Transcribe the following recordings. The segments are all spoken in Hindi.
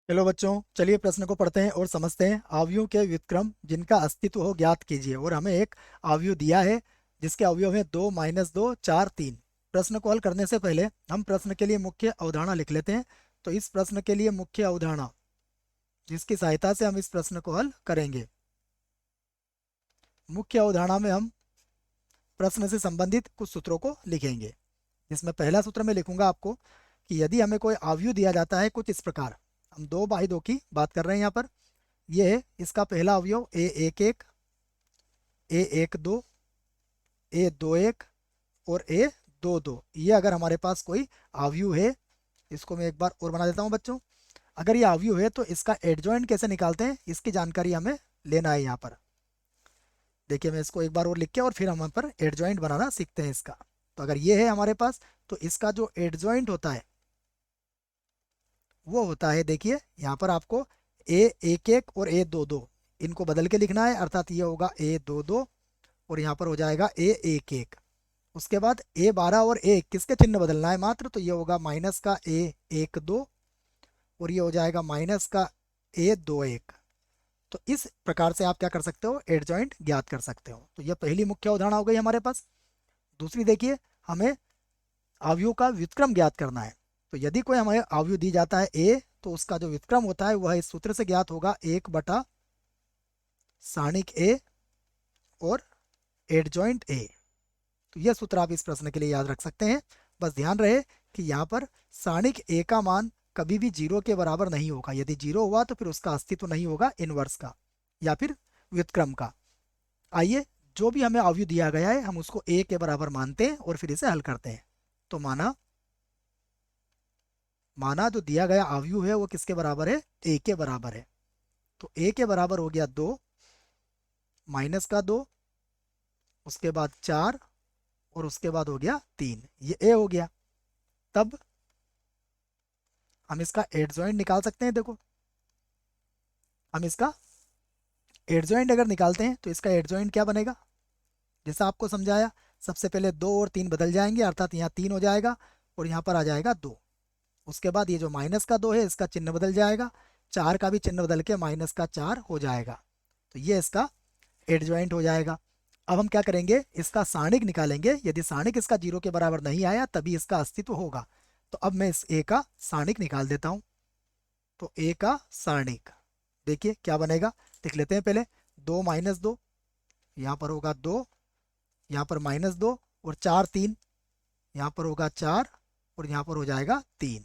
चलो बच्चों, चलिए प्रश्न को पढ़ते हैं और समझते हैं। अवयवों के व्युत्क्रम जिनका अस्तित्व हो ज्ञात कीजिए। और हमें एक अवयव दिया है जिसके अवयव है 2 - 2 4 3। प्रश्न को हल करने से पहले हम प्रश्न के लिए मुख्य अवधारणा लिख लेते हैं। तो इस प्रश्न के लिए मुख्य अवधारणा जिसकी सहायता से हम इस प्रश्न को हल करेंगे, मुख्य अवधारणा में हम प्रश्न से संबंधित कुछ सूत्रों को लिखेंगे। जिसमें पहला सूत्र मैं लिखूंगा आपको कि यदि हमें कोई अवयव दिया जाता है कुछ इस प्रकार, हम 2/2 की बात कर रहे हैं यहाँ पर। ये है इसका पहला अवयव A11, A12, A21 और A22। ये अगर हमारे पास कोई अवयव है, इसको मैं एक बार और बना देता हूँ बच्चों। अगर ये अवयव है तो इसका एडजॉइंट कैसे निकालते हैं, इसकी जानकारी हमें लेना है यहाँ पर। देखिए, मैं इसको एक बार और लिख के और फिर हम यहाँ पर एडजॉइंट बनाना सीखते हैं इसका। तो अगर ये है हमारे पास, तो इसका जो एडजॉइंट होता है वो होता है, देखिए यहाँ पर आपको A11 और A22 इनको बदल के लिखना है, अर्थात ये होगा A22 और यहाँ पर हो जाएगा A11। उसके बाद A12 और A21 के चिन्ह बदलना है मात्र, तो ये होगा माइनस का A12 और ये हो जाएगा माइनस का A21। तो इस प्रकार से आप क्या कर सकते हो, एडजॉइंट ज्ञात कर सकते हो। तो ये पहली मुख्य अवधारणा हो गई हमारे पास। दूसरी देखिए, हमें अवयव का व्युत्क्रम ज्ञात करना है। तो यदि कोई हमें अवयव दी जाता है A, तो उसका जो व्युत्क्रम होता है वह इस सूत्र से ज्ञात होगा, 1/सारणिक A और एडजॉइंट A। तो यह सूत्र आप इस प्रश्न के लिए याद रख सकते हैं। बस ध्यान रहे कि यहाँ पर सारणिक A का मान कभी भी 0 के बराबर नहीं होगा। यदि 0 हुआ तो फिर उसका अस्तित्व नहीं होगा इनवर्स का या फिर व्युत्क्रम का। आइए, जो भी हमें अवयव दिया गया है हम उसको A के बराबर मानते हैं और फिर इसे हल करते हैं। तो माना माना जो दिया गया अवयव है वो किसके बराबर है, A के बराबर है। तो A के बराबर हो गया 2, माइनस का 2, उसके बाद 4 और उसके बाद हो गया 3। ये A हो गया। तब हम इसका एडजॉइंट निकाल सकते हैं। देखो, हम इसका एडजॉइंट अगर निकालते हैं तो इसका एडजॉइंट क्या बनेगा, जैसा आपको समझाया। सबसे पहले 2 और 3 बदल जाएंगे, अर्थात यहाँ 3 हो जाएगा और यहाँ पर आ जाएगा 2। उसके बाद ये जो माइनस का 2 है इसका चिन्ह बदल जाएगा, 4 का भी चिन्ह बदल के माइनस का 4 हो जाएगा। तो ये इसका एडजॉइंट हो जाएगा। अब हम क्या करेंगे, इसका सारणिक निकालेंगे। यदि सारणिक इसका 0 के बराबर नहीं आया तभी इसका अस्तित्व होगा। तो अब मैं इस A का सारणिक निकाल देता हूँ। तो A का सारणिक देखिए क्या बनेगा, देख लेते हैं पहले। 2 - 2, यहाँ पर होगा 2, यहाँ पर -2 और 4 3, यहाँ पर होगा 4 और यहाँ पर हो जाएगा 3।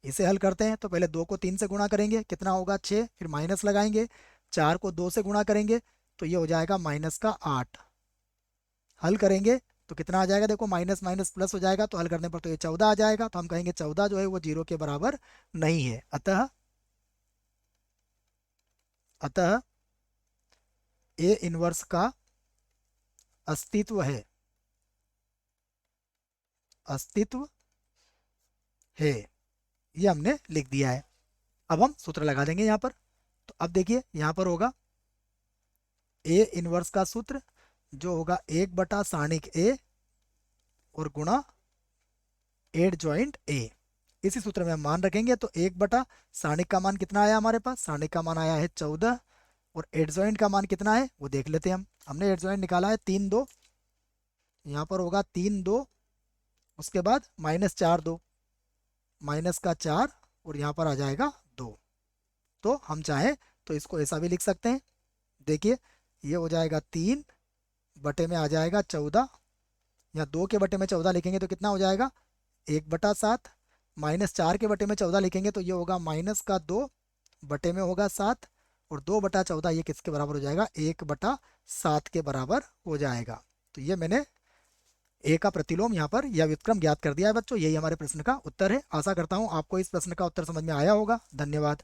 इसे हल करते हैं तो पहले 2 को 3 से गुणा करेंगे, कितना होगा 6, फिर माइनस लगाएंगे। 4 को 2 से गुणा करेंगे तो ये हो जाएगा माइनस का 8। हल करेंगे तो कितना आ जाएगा, देखो माइनस माइनस प्लस हो जाएगा, तो हल करने पर तो ये 14 आ जाएगा। तो हम कहेंगे 14 जो है वो 0 के बराबर नहीं है। अतः अतः ए इनवर्स का अस्तित्व है, अस्तित्व है। ये हमने लिख दिया है। अब हम सूत्र लगा देंगे यहाँ पर। तो अब देखिए यहाँ पर होगा ए इनवर्स का सूत्र जो होगा 1/सारणिक A और गुणा एड ज्वाइंट A। इसी सूत्र में हम मान रखेंगे। तो 1/सारणिक का मान कितना आया हमारे पास, सारणिक का मान आया है 14 और एड ज्वाइंट का मान कितना है वो देख लेते हैं हम। हमने एड ज्वाइंट निकाला है 3 2, यहाँ पर होगा 3 2, उसके बाद -4 2, माइनस का 4 और यहाँ पर आ जाएगा 2। तो हम चाहें तो इसको ऐसा भी लिख सकते हैं। देखिए, ये हो जाएगा 3 बटे में आ जाएगा 14, या 2 के बटे में 14 लिखेंगे तो कितना हो जाएगा 1/7, -4 के बटे में 14 लिखेंगे तो ये होगा माइनस का 2 बटे में होगा 7 और 2/14 ये किसके बराबर हो जाएगा, 1/7 के बराबर हो जाएगा। तो ये मैंने ए का प्रतिलोम यहाँ पर या व्युत्क्रम ज्ञात कर दिया है बच्चों। यही हमारे प्रश्न का उत्तर है। आशा करता हूँ आपको इस प्रश्न का उत्तर समझ में आया होगा। धन्यवाद।